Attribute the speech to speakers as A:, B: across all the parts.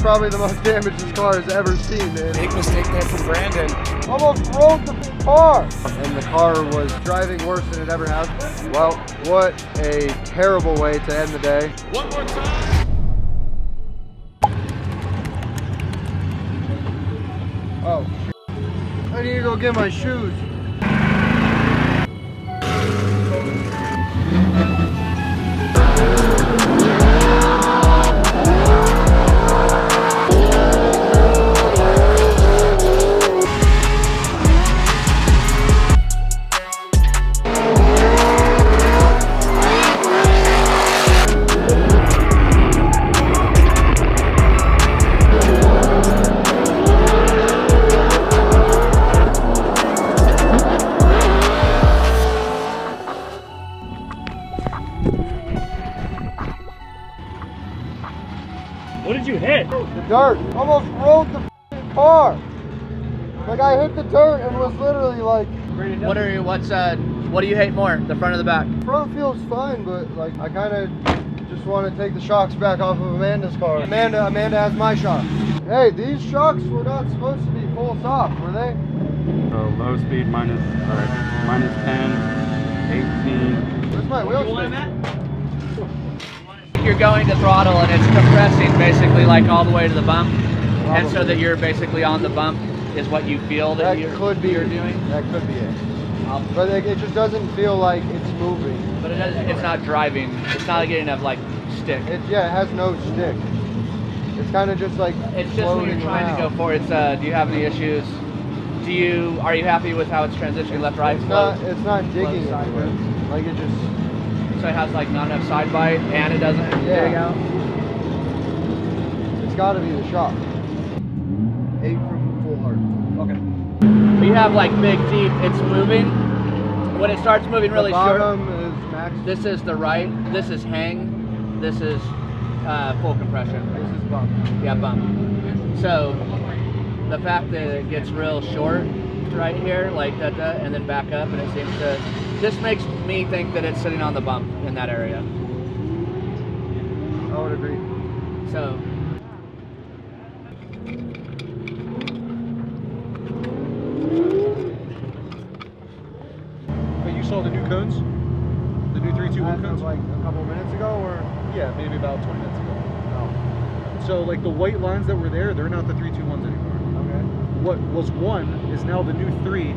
A: probably the most damage this car has ever seen.
B: Big mistake there from Brandon.
A: Almost rolled the car. And the car was driving worse than it ever has. Well, what a terrible way to end the day.
B: One more time.
A: Oh, I need to go get my shoes.
C: What did you hit?
A: The dirt. Almost rolled the car. Like I hit the dirt and was literally like.
D: What do you hate more, the front or the back?
A: Front feels fine, but like I kind of just want to take the shocks back off of Amanda's car. Amanda has my shocks. Hey, these shocks were not supposed to be full soft, were they?
E: So low speed minus 10, 18.
A: Where's my wheel spin?
D: You're going to throttle and it's compressing basically like all the way to the bump. And so that you're basically on the bump is what you feel that you're doing?
A: That could be it. But it just doesn't feel like it's moving.
D: But it's not driving. It's not getting enough like stick.
A: It has no stick. It's kind of just like
D: It's just when you're trying to go for it. Do you have any issues? Are you happy with how it's transitioning left right?
A: It's not digging anywhere. Like it just.
D: So it has like not enough side bite and it doesn't dig out?
A: It's got to be the shock. 8 from full hard.
D: Okay. We have like big deep, it's moving. When it starts moving really short.
A: The bottom is max.
D: This is the right, this is hang, this is full compression.
A: This is bump.
D: Yeah, bump. So the fact that it gets real short right here, like that, and then back up, and it seems to, this makes me think that it's sitting on the bump in that area.
A: I would agree.
D: So.
F: But you saw the new cones? The new 321 cones?
A: Like a couple minutes ago, or?
F: Yeah, maybe about 20 minutes ago. So like the white lines that were there, they're not the 321s anymore.
A: Okay.
F: What was 1 is now the new 3,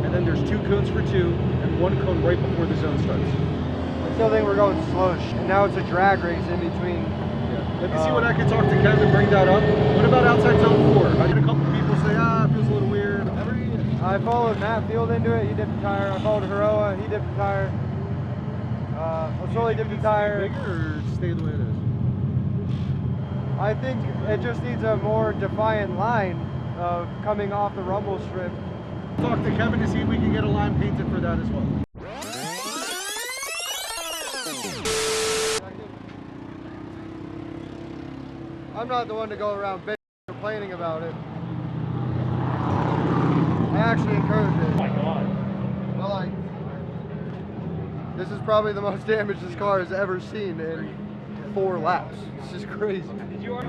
F: and then there's 2 cones for 2, and 1 cone right before the zone starts.
A: I still think we're going slowish, and now it's a drag race in between.
F: Yeah. Let me see what I can talk to Kevin and bring that up. What about outside zone 4? I had a couple people say, it feels a little weird.
A: I followed Matt Field into it, he dipped the tire. I followed Heroa, he dipped the tire. Osoli dipped the tire.
F: Bigger or stay the way it is?
A: I think it just needs a more defiant line of coming off the rumble strip.
F: Talk to Kevin to see if we can get a line painted for that as well.
A: I'm not the one to go around complaining about it. I actually encourage it.
C: Oh my god.
A: Well, like, this is probably the most damage this car has ever seen in 4 laps. It's just crazy.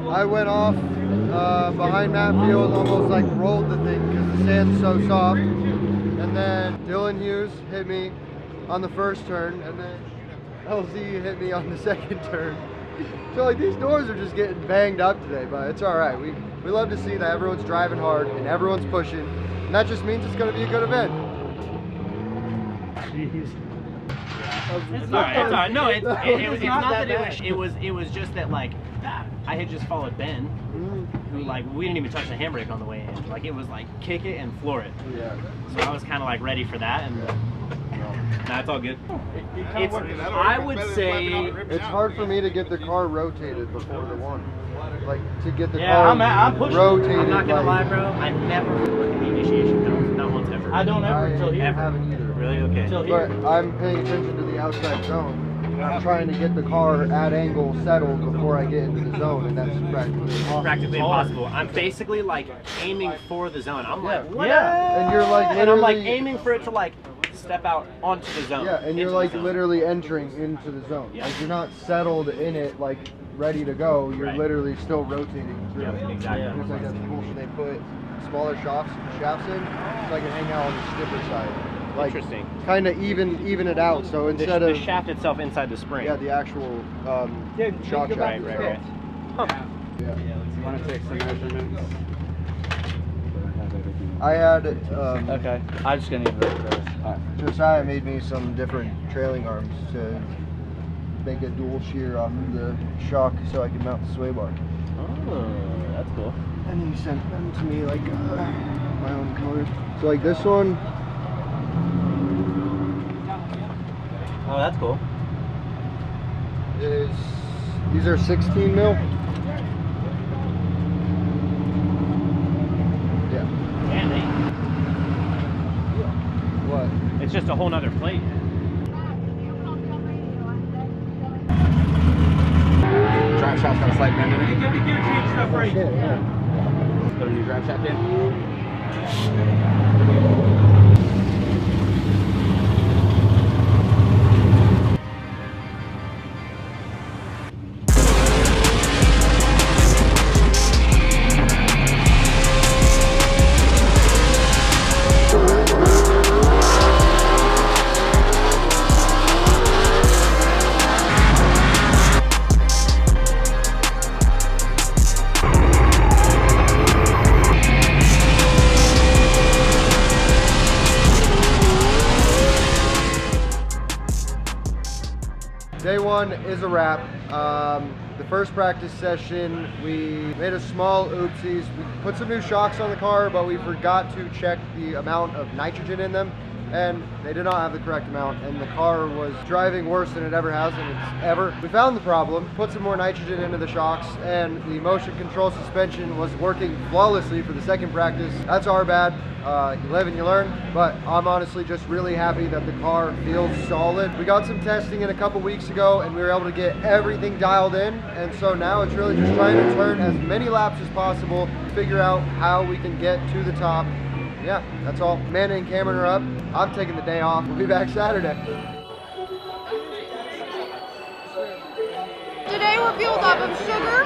A: I went off behind Matt Field, almost like rolled the thing because the sand's so soft. And then Dylan Hughes hit me on the first turn, and then LZ hit me on the second turn. So like these doors are just getting banged up today, but it's all right. We love to see that everyone's driving hard and everyone's pushing, and that just means it's going to be a good event.
C: Jeez.
G: It's all right. No, it's not that it was just that like I had just followed Ben, who like we didn't even touch the handbrake on the way in. Like it was like kick it and floor it.
A: Yeah.
G: So I was kind of like ready for that, and nah, it's all good. I would say
A: It's hard for me to get the car rotated before the one. Like to get the
G: yeah,
A: car
G: I'm pushing.
A: rotated.
G: I'm not gonna lie,
A: like,
G: bro. I never look at the initiation pedals, not once ever.
C: I don't ever until here.
A: haven't either.
G: Really? Okay.
C: Until
A: But
C: here.
A: I'm paying attention to the outside zone. I'm trying to get the car at angle settled before I get into the zone, and that's
G: Practically impossible. I'm basically like aiming for the zone. I'm like, what?
C: Yeah.
A: And you're like
G: And I'm like
A: literally
G: aiming for it to like step out onto the zone.
A: Yeah, and you're
G: into
A: like
G: the zone.
A: literally entering into the zone.
G: Yeah.
A: Like you're not settled in it, like ready to go. You're
G: Right.
A: literally still rotating through
G: Yep,
A: it.
G: exactly.
A: And it's like that's cool. So they put smaller shafts in, so I can hang out on the stiffer side. Like,
G: Interesting.
A: Kind of even it out. So instead
G: the
A: of
G: shaft itself inside the spring.
A: yeah, the actual shock shaft.
G: Right, right, right. Huh.
A: Yeah.
E: You want to take some measurements?
A: I had
D: Okay, I'm just gonna need those.
A: Josiah made me some different trailing arms to make a dual shear off of the shock so I could mount the sway bar.
G: Oh, that's cool.
A: And he sent them to me like my own colors. So like this one,
G: Oh, that's cool.
A: is these are 16 mil. Yeah.
G: Man,
A: What?
G: it's just a whole nother plate.
E: Drive shaft's got a slight bend in it.
A: Shit, yeah.
E: Put a new drive shaft in.
A: Day one is a wrap. The first practice session, we made a small oopsies. We put some new shocks on the car, but we forgot to check the amount of nitrogen in them, and they did not have the correct amount, and the car was driving worse than it ever has, and it's ever. We found the problem, put some more nitrogen into the shocks, and the motion control suspension was working flawlessly for the second practice. That's our bad. You live and you learn, but I'm honestly just really happy that the car feels solid. We got some testing in a couple weeks ago and we were able to get everything dialed in, and so now it's really just trying to turn as many laps as possible, figure out how we can get to the top. Yeah, that's all. Amanda and Cameron are up. I'm taking the day off. We'll be back Saturday.
H: Today we're fueled up of sugar.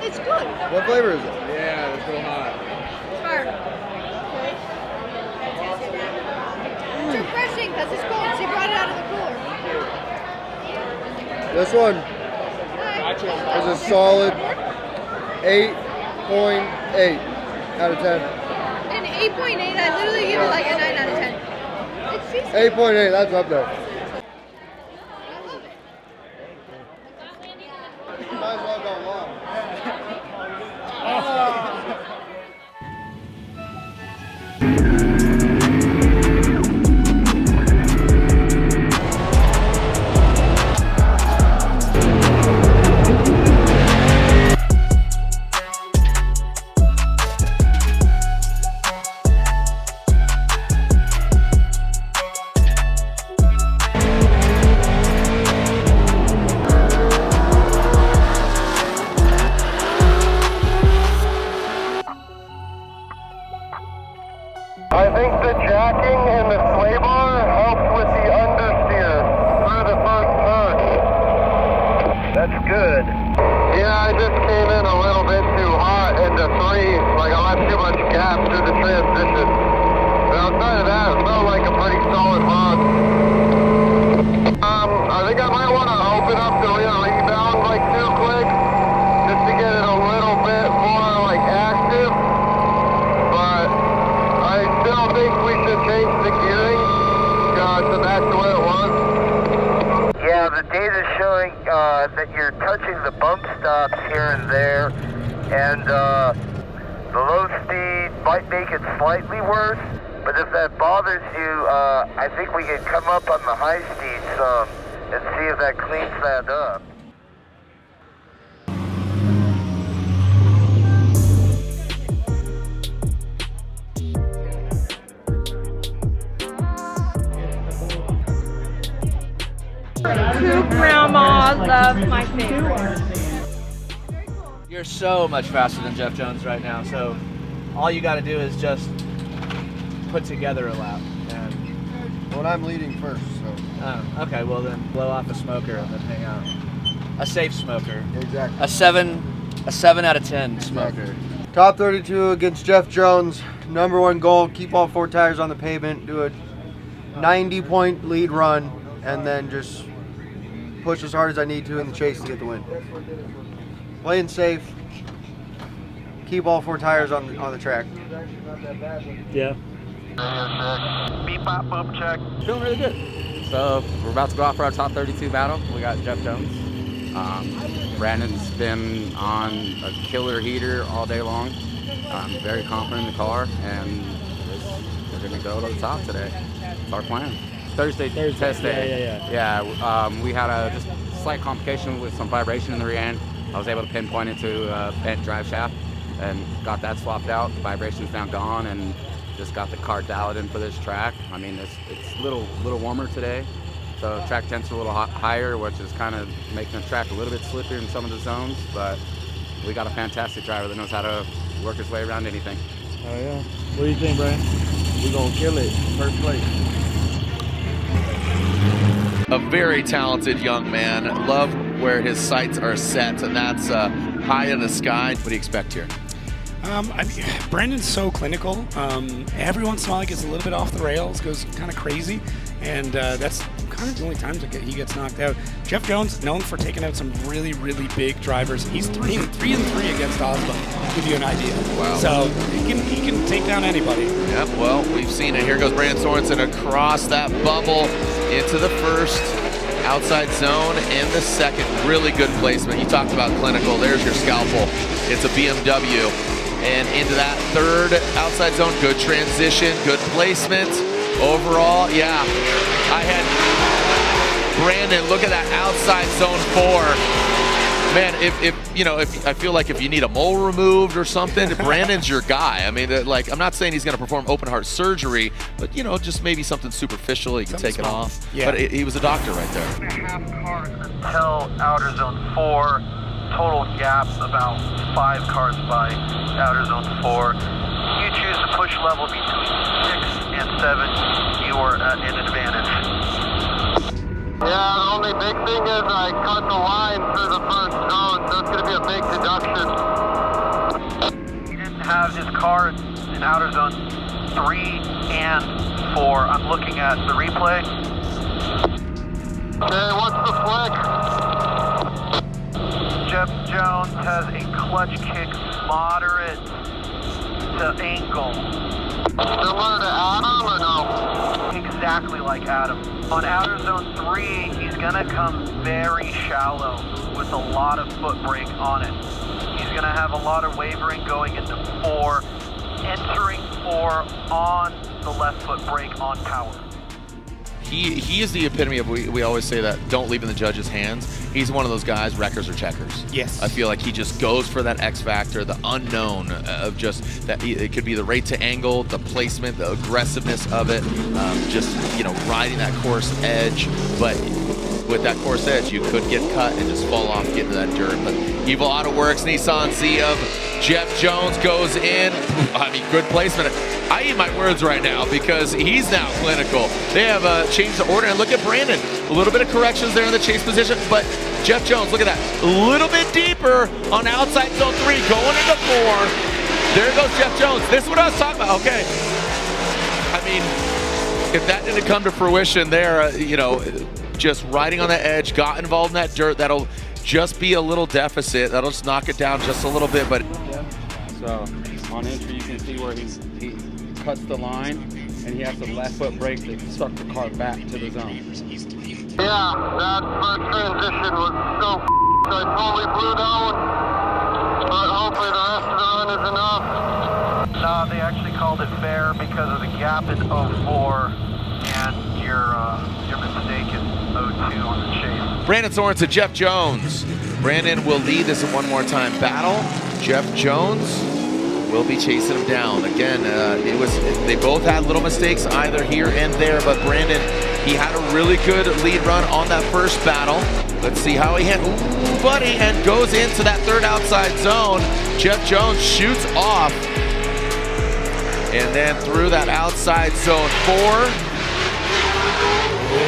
H: It's good.
A: What flavor is it?
E: Yeah, it's real hot.
H: It's fire. It's refreshing because it's cold. She brought it out of the cooler.
A: This one
H: Hi.
A: is a solid 8.8 out of 10.
H: An 8.8, I literally give it like a 9 out of 10. It's tasty.
A: 8.8, that's up there.
H: I love it.
A: Might as well go long. I think the jacking and the sway bar helps with the understeer through the first turn. That's good. Yeah, I just came in a little bit too hot into 3, like I left too much gap through the transition. But outside of that, it felt like a pretty solid run. I think I might want to open up the rear rebound like too quick, just to get it a little bit more like active. But I still think we should change the gearing to back to where it was. Yeah, the data's showing that you're touching the bump stops here and there, and the low speed might make it slightly worse. But if that bothers you, I think we can come up on the high speed some and see if that cleans that up.
H: True grandma love my favorite.
D: You're so much faster than Jeff Jones right now, so all you got to do is just put together a lap. And,
A: Well, I'm leading first, so.
D: okay, well then blow off a smoker and then hang out. A safe smoker.
A: Exactly.
D: A 7 out of 10 smoker.
A: Top 32 against Jeff Jones. #1 goal, keep all 4 tires on the pavement, do a 90-point lead run, and then just push as hard as I need to in the chase to get the win. Playing safe, keep all 4 tires on the track.
C: Yeah.
G: Beep, bop, boom, check.
E: Feeling really good. So we're about to go out for our top 32 battle. We got Jeff Jones. Brandon's been on a killer heater all day long. I'm very confident in the car, and we're going to go to the top today. It's our plan. Thursday test day. Yeah. We had a just slight complication with some vibration in the rear end. I was able to pinpoint it to a bent drive shaft and got that swapped out. The vibration's now gone, and just got the car dialed in for this track. I mean, it's a little warmer today, so track temps are a little higher, which is kind of making the track a little bit slippier in some of the zones, but we got a fantastic driver that knows how to work his way around anything.
C: Oh yeah. What do you think, Brian?
A: We're going to kill it, first place.
I: A very talented young man. Love where his sights are set, and that's high in the sky. What do you expect here?
J: Brandon's so clinical. Every once in a while he gets a little bit off the rails, goes kind of crazy, and that's kind of the only times he gets knocked out. Jeff Jones, known for taking out some really, really big drivers. He's 3-3 against Oslo, to give you an idea.
I: Wow.
J: So he can take down anybody.
I: Yep, well, we've seen it. Here goes Brandon Sorensen across that bubble into the first, outside zone in the second. Really good placement. You talked about clinical. There's your scalpel. It's a BMW. And into that third outside zone. Good transition, good placement. Overall, yeah. I had Brandon, look at that outside zone 4. Man, if I feel like if you need a mole removed or something, Brandon's your guy. I mean, like, I'm not saying he's going to perform open heart surgery, but just maybe something superficial. He can take it off.
J: Yeah.
I: But he was a doctor right there.
K: Half cars until outer zone 4. Total gap about 5 cars by outer zone 4. You choose to push level between 6 and 7. You are at an advantage.
A: Yeah, the only big thing is I cut the line through the first zone, so it's going to be a big deduction.
K: He didn't have his car in outer zone 3 and 4. I'm looking at the replay.
A: Okay, what's the flick?
K: Jeff Jones has a clutch kick moderate to angle.
A: Similar to Adam or no?
K: Exactly like Adam. On outer zone 3, he's gonna come very shallow with a lot of foot brake on it. He's gonna have a lot of wavering going into 4, entering 4 on the left foot brake on power.
I: He is the epitome of, we always say that, don't leave in the judge's hands. He's one of those guys, wreckers or checkers.
J: Yes.
I: I feel like he just goes for that X factor, the unknown of just that. It could be the rate to angle, the placement, the aggressiveness of it, just riding that course edge. But with that course edge, you could get cut and just fall off, get into that dirt. But Evil Auto Works, Nissan Z of Jeff Jones goes in. I mean, good placement. I eat my words right now because he's now clinical. They have changed the order, and look at Brandon. A little bit of corrections there in the chase position, but Jeff Jones, look at that. A little bit deeper on outside zone 3, going into 4. There goes Jeff Jones. This is what I was talking about. Okay. I mean, if that didn't come to fruition there, just riding on the edge, got involved in that dirt, that'll just be a little deficit. That'll just knock it down just a little bit. But
E: So on entry, you can see where he cuts the line, and he has the left foot brake to suck the car back to the zone.
A: Yeah, that first transition was so I totally blew down, but hopefully the rest of the run is enough.
K: No, they actually called it fair because of the gap in 04 and your mistake in 02 on the chase.
I: Brandon Sorensen, Jeff Jones. Brandon will lead this one more time battle. Jeff Jones will be chasing him down. Again, they both had little mistakes either here and there, but Brandon, he had a really good lead run on that first battle. Let's see how he hit. Ooh, buddy, and goes into that third outside zone. Jeff Jones shoots off. and then through that outside zone 4,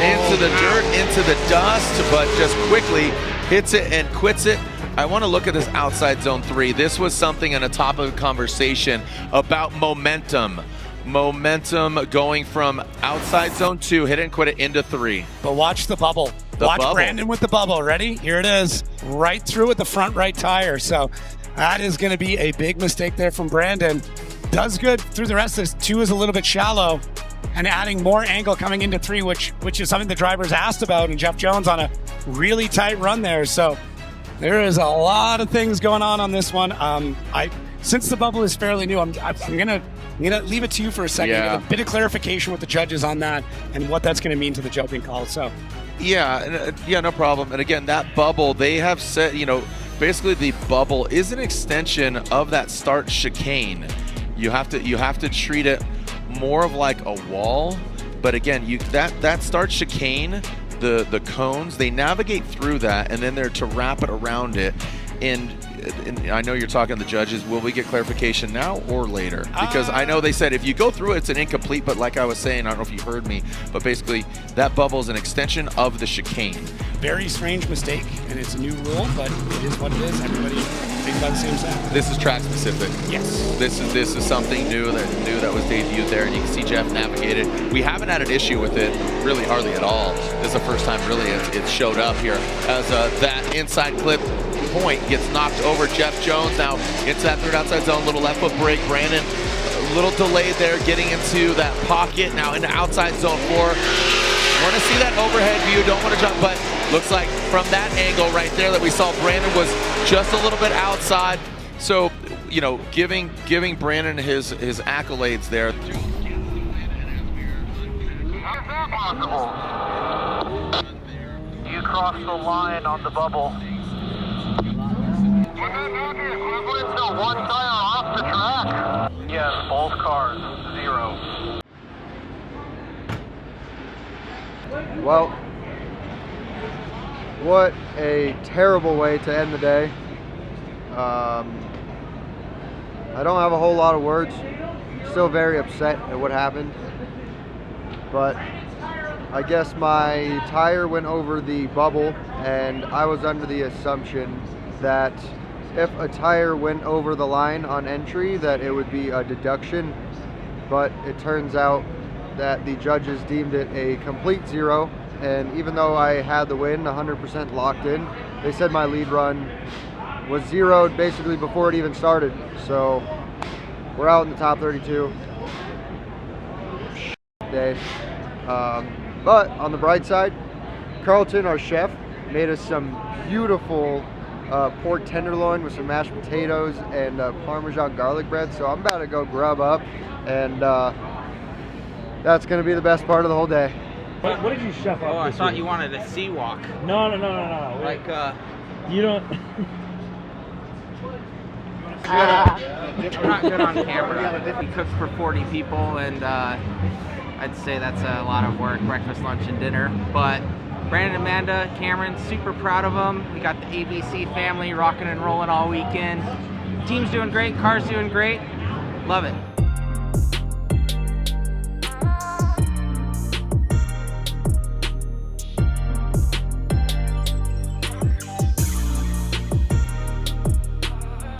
I: into the dirt, into the dust, but just quickly hits it and quits it. I want to look at this outside zone 3. This was something on the top of the conversation about momentum. Momentum going from outside zone 2, hit it and quit it, into 3.
J: But watch the bubble. Watch Brandon with the bubble. Ready? Here it is. Right through with the front right tire. So that is going to be a big mistake there from Brandon. Does good through the rest of this. 2 is a little bit shallow, and adding more angle coming into 3, which is something the drivers asked about, and Jeff Jones on a really tight run there. So there is a lot of things going on this one. Since the bubble is fairly new, I'm gonna leave it to you for a second.
I: Yeah.
J: Get a bit of clarification with the judges on that and what that's going to mean to the jumping call. So,
I: yeah, no problem. And again, that bubble, they have said, basically the bubble is an extension of that start chicane. You have to treat it more of like a wall. But again, that start chicane, the cones, they navigate through that, and then they're to wrap it around it. And I know you're talking to the judges. Will we get clarification now or later? Because I know they said if you go through it, it's an incomplete, but like I was saying, I don't know if you heard me, but basically that bubble is an extension of the chicane.
J: Very strange mistake, and it's a new rule, but it is what it is. Everybody thinks about the same thing.
I: This is track specific.
J: Yes.
I: This is something new that was debuted there, and you can see Jeff navigate it. We haven't had an issue with it really hardly at all. This is the first time really it showed up here as that inside clip point gets knocked over Jeff Jones. Now into that third outside zone, little left foot brake. Brandon a little delayed there, getting into that pocket. Now into outside zone 4. Want to see that overhead view, don't want to jump, but looks like from that angle right there that we saw, Brandon was just a little bit outside. So, giving Brandon his accolades there.
K: You crossed the line on the bubble. One tire off the track. Yes, both cars, 0.
A: Well, what a terrible way to end the day. I don't have a whole lot of words. Still very upset at what happened. But I guess my tire went over the bubble, and I was under the assumption that if a tire went over the line on entry, that it would be a deduction. But it turns out that the judges deemed it a complete 0, and even though I had the win 100% locked in, they said my lead run was zeroed basically before it even started. So we're out in the top 32. Day. But on the bright side, Carlton, our chef, made us some beautiful pork tenderloin with some mashed potatoes and Parmesan garlic bread. So I'm about to go grub up, and that's going to be the best part of the whole day.
C: What did you chef up?
G: Oh, I thought
C: week?
G: you wanted a sea walk.
C: No.
G: Like,
C: you don't.
G: I'm not good on camera. We cooked for 40 people, and I'd say that's a lot of work, breakfast, lunch, and dinner. But Brandon, Amanda, Cameron, super proud of them. We got the ABC family rocking and rolling all weekend. Team's doing great, car's doing great. Love it.